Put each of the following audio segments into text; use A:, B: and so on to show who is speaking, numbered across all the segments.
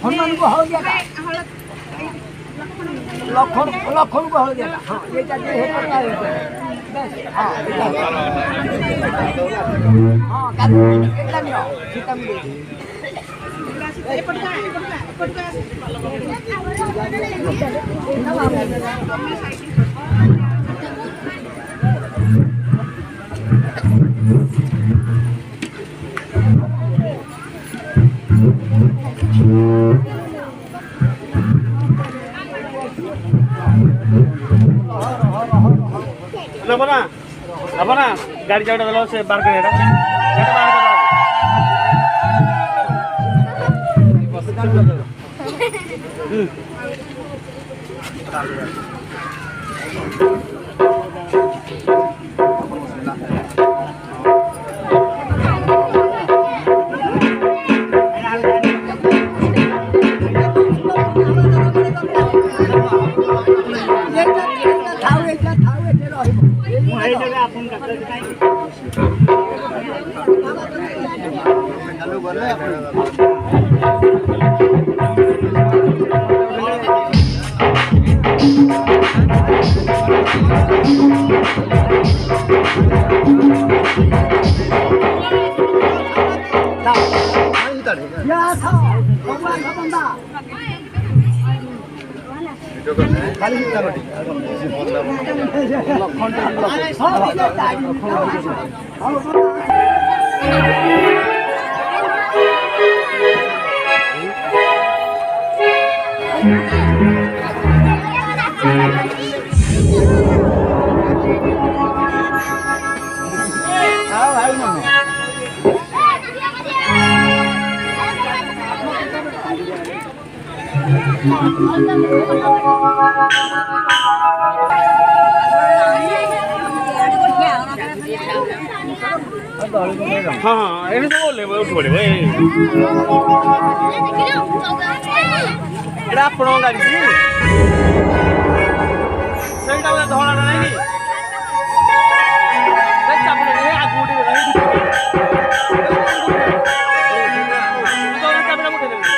A: हनुमान को हल्दिया लखन को हल्दिया हाँ ये जाके है पड़ता है हाँ हाँ कितना नहीं हो कितना मिले
B: apa na गाड़ी चढ़ा दलो से बाहर करे रा गेट बाहर कर हाँ ये तो बोले वो उठ पड़े भाई एड़ा आपनो गाड़ी सी सही टाइम धोना नहीं सही चापले नहीं आगुडी नहीं तो चापले मुठे नहीं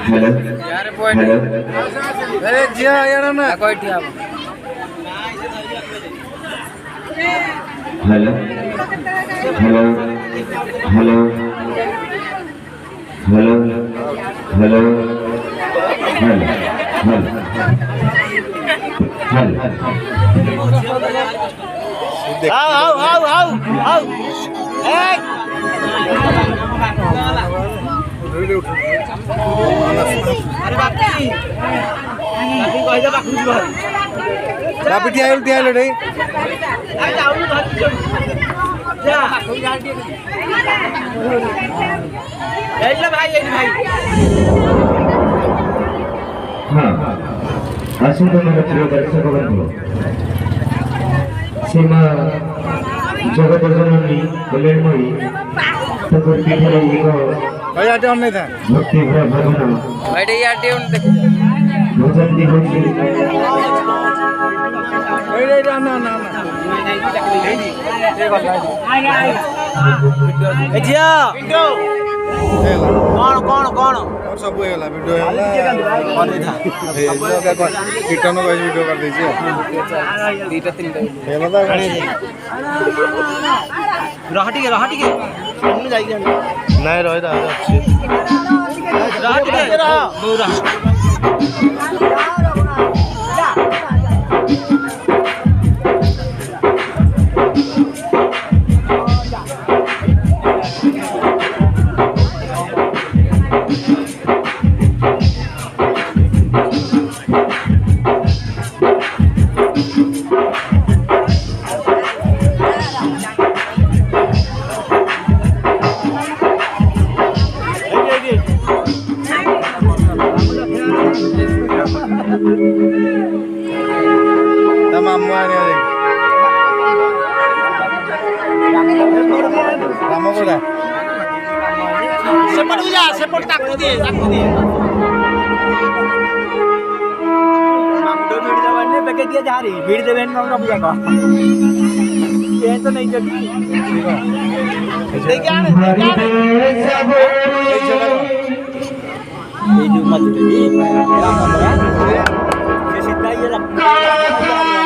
C: हेलो हेलो
A: अरे जिया यार ना कोई ठीक
C: hello hello hello hello hello
B: आओ
A: बापी ठिया रे
C: हाँ आसंत मेरे प्रिय दर्शक बंधु सीमा जगत जननी कल्याणमयी तक पीठरे
A: भाई आटे नहीं था
C: भक्ति भरा भजन
A: भाई आटे
C: भजन दी होती
A: ना कौन सब वीडियो कीर्तन वीडियो कर नहीं तमाम रामगोड़ा
B: सेपट ताकू दिए भीड़ देवे तो नहीं सीधा ये